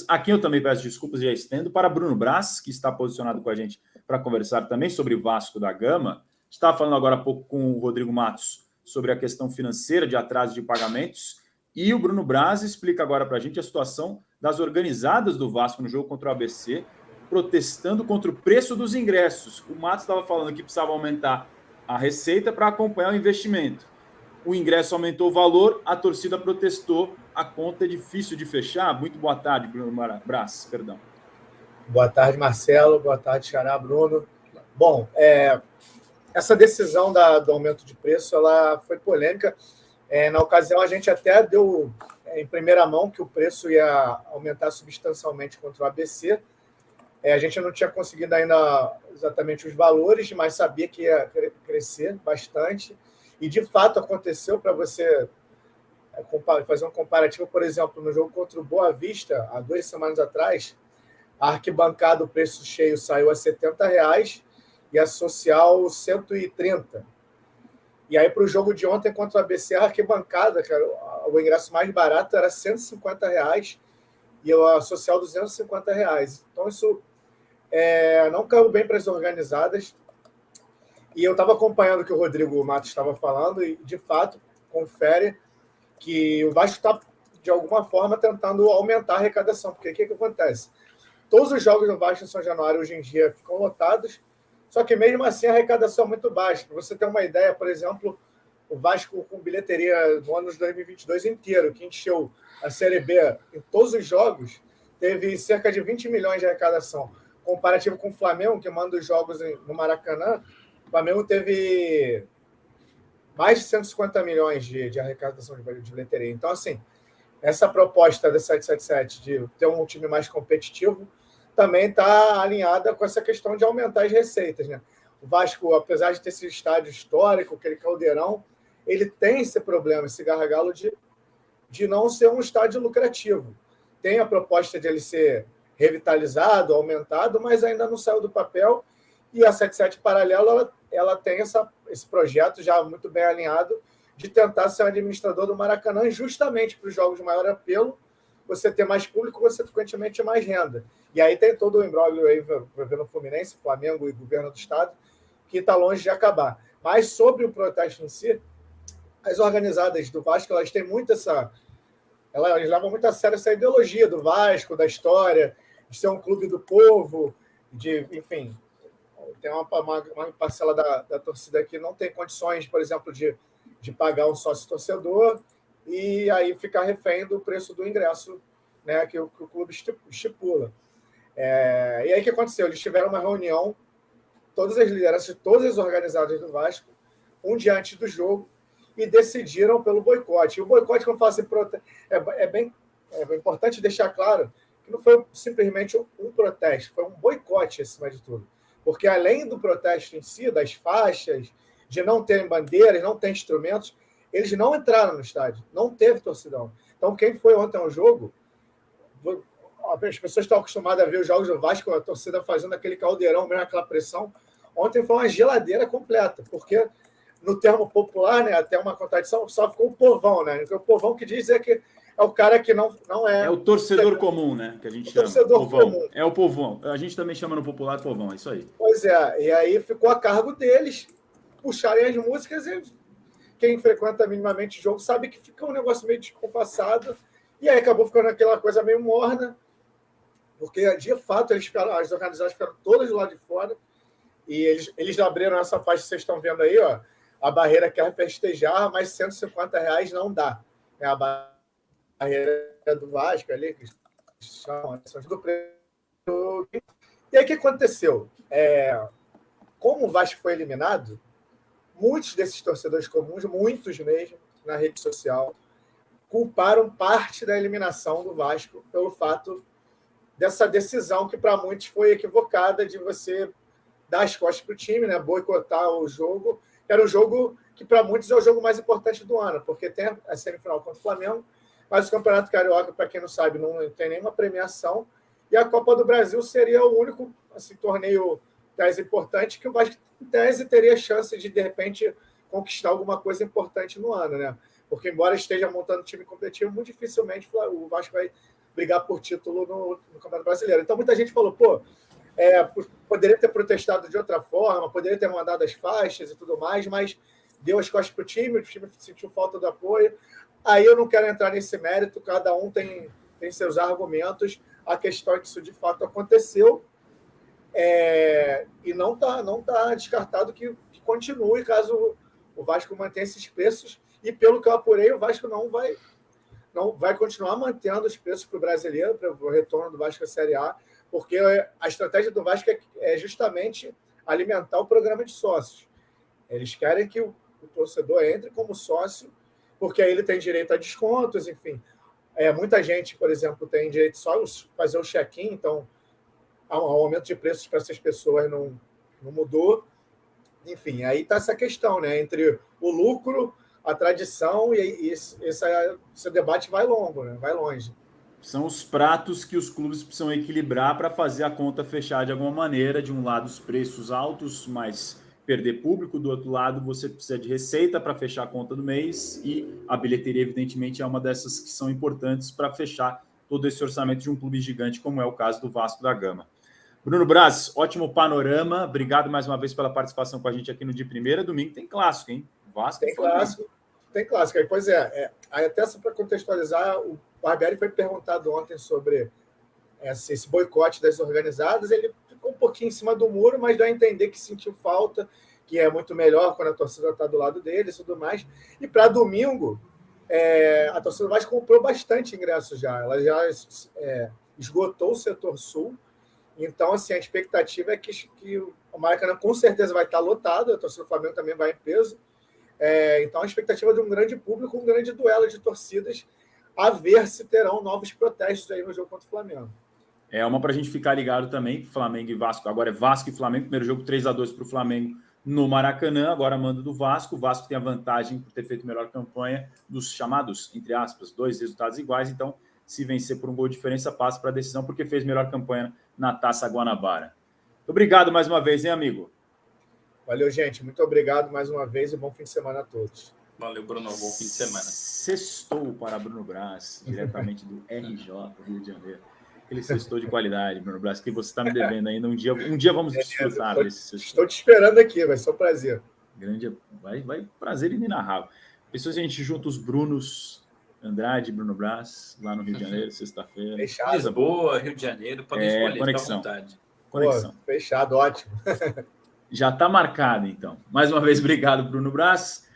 A quem eu também peço desculpas e já estendo, para Bruno Braz, que está posicionado com a gente para conversar também sobre Vasco da Gama. Estava falando agora há pouco com o Rodrigo Matos sobre a questão financeira de atraso de pagamentos, e o Bruno Braz explica agora para a gente a situação das organizadas do Vasco no jogo contra o ABC, protestando contra o preço dos ingressos. O Matos estava falando que precisava aumentar a receita para acompanhar o investimento. O ingresso aumentou o valor, a torcida protestou, a conta é difícil de fechar. Muito boa tarde, Bruno Braz, perdão. Boa tarde, Marcelo. Boa tarde, Xará, Bruno. Bom, essa decisão do aumento de preço ela foi polêmica. Na ocasião, a gente até deu em primeira mão que o preço ia aumentar substancialmente contra o ABC. A gente não tinha conseguido ainda exatamente os valores, mas sabia que ia crescer bastante. E, de fato, aconteceu. Para você fazer um comparativo, por exemplo, no jogo contra o Boa Vista, há 2 semanas atrás, a arquibancada, o preço cheio, saiu a R$ 70 e a social, R$ 130. E aí, para o jogo de ontem contra o ABC, a arquibancada, cara, o ingresso mais barato era R$ 150 e a social, R$ 250. Então, isso não caiu bem para as organizadas. E eu estava acompanhando o que o Rodrigo Matos estava falando e, de fato, confere que o Vasco está, de alguma forma, tentando aumentar a arrecadação. Porque o que acontece? Todos os jogos do Vasco em São Januário, hoje em dia, ficam lotados, só que, mesmo assim, a arrecadação é muito baixa. Para você ter uma ideia, por exemplo, o Vasco, com bilheteria no ano de 2022 inteiro, que encheu a Série B em todos os jogos, teve cerca de 20 milhões de arrecadação. Comparativo com o Flamengo, que manda os jogos no Maracanã, o Flamengo teve mais de 150 milhões de arrecadação de bilheteria. Então, assim, essa proposta da 777 de ter um time mais competitivo também está alinhada com essa questão de aumentar as receitas, né? O Vasco, apesar de ter esse estádio histórico, aquele caldeirão, ele tem esse problema, esse gargalo de não ser um estádio lucrativo. Tem a proposta de ele ser revitalizado, aumentado, mas ainda não saiu do papel. E a 77 Paralelo, ela tem esse projeto já muito bem alinhado de tentar ser um administrador do Maracanã justamente para os jogos de maior apelo, você ter mais público, consequentemente mais renda. E aí tem todo o imbróglio aí envolvendo Fluminense, Flamengo e governo do Estado, que está longe de acabar. Mas sobre o protesto em si, as organizadas do Vasco, elas têm muito elas levam muito a sério essa ideologia do Vasco, da história, de ser um clube do povo, enfim, tem uma parcela da torcida que não tem condições, por exemplo, de pagar um sócio-torcedor e aí ficar refém do preço do ingresso, né, que o clube estipula. E aí o que aconteceu? Eles tiveram uma reunião, todas as lideranças de todas as organizadas do Vasco, um dia antes do jogo, e decidiram pelo boicote. E o boicote, como eu falo assim, é importante deixar claro que não foi simplesmente um protesto, foi um boicote acima de tudo. Porque além do protesto em si, das faixas, de não terem bandeiras, não ter instrumentos, eles não entraram no estádio, não teve torcedão. Então, quem foi ontem ao jogo, as pessoas estão acostumadas a ver os jogos do Vasco, a torcida fazendo aquele caldeirão, mesmo aquela pressão. Ontem foi uma geladeira completa, porque, no termo popular, né, até uma contradição, só ficou o povão, né? O povão que diz que é o cara que não é... É o torcedor comum, né? Que a gente chama. Torcedor povão. Comum. É o povão. A gente também chama no popular povão, é isso aí. Pois é, e aí ficou a cargo deles puxarem as músicas e quem frequenta minimamente o jogo sabe que fica um negócio meio descompassado e aí acabou ficando aquela coisa meio morna, porque, de fato, as organizadas ficaram todas do lado de fora e eles abriram essa faixa que vocês estão vendo aí, ó, a barreira quer festejar, mas R$150 não dá. É a barreira do Vasco ali, que são do preço. E aí o que aconteceu? Como o Vasco foi eliminado, muitos desses torcedores comuns, muitos mesmo, na rede social, culparam parte da eliminação do Vasco pelo fato dessa decisão que para muitos foi equivocada de você dar as costas para o time, né, boicotar o jogo. Era um jogo que para muitos é o jogo mais importante do ano, porque tem a semifinal contra o Flamengo, mas o Campeonato Carioca, para quem não sabe, não tem nenhuma premiação, e a Copa do Brasil seria o único assim, torneio tese importante que o Vasco, em tese, teria chance de repente, conquistar alguma coisa importante no ano, né? Porque, embora esteja montando time competitivo, muito dificilmente o Vasco vai brigar por título no Campeonato Brasileiro. Então, muita gente falou, poderia ter protestado de outra forma, poderia ter mandado as faixas e tudo mais, mas deu as costas para o time sentiu falta do apoio. Aí eu não quero entrar nesse mérito, cada um tem seus argumentos. A questão é que isso de fato aconteceu e não tá descartado que continue caso o Vasco mantenha esses preços. E pelo que eu apurei, o Vasco não vai continuar mantendo os preços para o brasileiro, para o retorno do Vasco à Série A, porque a estratégia do Vasco é justamente alimentar o programa de sócios. Eles querem que o torcedor entre como sócio, porque aí ele tem direito a descontos, enfim. Muita gente, por exemplo, tem direito só a fazer o check-in, então o aumento de preços para essas pessoas não mudou. Enfim, aí está essa questão, né, entre o lucro, a tradição, e esse debate vai longo, né, vai longe. São os pratos que os clubes precisam equilibrar para fazer a conta fechar de alguma maneira. De um lado, os preços altos, mas perder público. Do outro lado, você precisa de receita para fechar a conta do mês. E a bilheteria, evidentemente, é uma dessas que são importantes para fechar todo esse orçamento de um clube gigante, como é o caso do Vasco da Gama. Bruno Braz, ótimo panorama. Obrigado mais uma vez pela participação com a gente aqui no De Primeira. Domingo tem clássico, hein? Vasco tem clássico. Tem clássico. Aí, pois aí até só para contextualizar, o Barbieri foi perguntado ontem sobre esse boicote das organizadas. Ele ficou um pouquinho em cima do muro, mas deu a entender que sentiu falta, que é muito melhor quando a torcida está do lado dele e tudo mais. E para domingo, a torcida do Vasco comprou bastante ingressos já. Ela já esgotou o setor sul. Então, assim, a expectativa é que o Maracanã com certeza vai estar lotado, a torcida do Flamengo também vai em peso. Então, a expectativa de um grande público, um grande duelo de torcidas, a ver se terão novos protestos aí no jogo contra o Flamengo. Uma para a gente ficar ligado também, Flamengo e Vasco. Agora é Vasco e Flamengo, primeiro jogo 3-2 para o Flamengo no Maracanã, agora manda do Vasco. O Vasco tem a vantagem por ter feito melhor campanha dos chamados, entre aspas, 2 resultados iguais. Então, se vencer por um gol de diferença, passa para a decisão, porque fez melhor campanha na Taça Guanabara. Obrigado mais uma vez, hein, amigo? Valeu, gente. Muito obrigado mais uma vez e bom fim de semana a todos. Valeu, Bruno. Bom fim de semana. Sextou para Bruno Braz, diretamente do RJ, Rio de Janeiro. Aquele sextou de qualidade, Bruno Braz, que você está me devendo ainda. Um dia vamos desfrutar desse sextou. Estou te esperando aqui, vai ser um prazer. Vai prazer inenarrável. Pessoas, a gente junta os Brunos Andrade, Bruno Braz, lá no Rio de Janeiro, sexta-feira. Fechado. Lisboa, Rio de Janeiro, podem escolher, conexão. fica à vontade. Conexão. Pô, fechado, ótimo. Já está marcado, então. Mais uma vez, obrigado, Bruno Braz.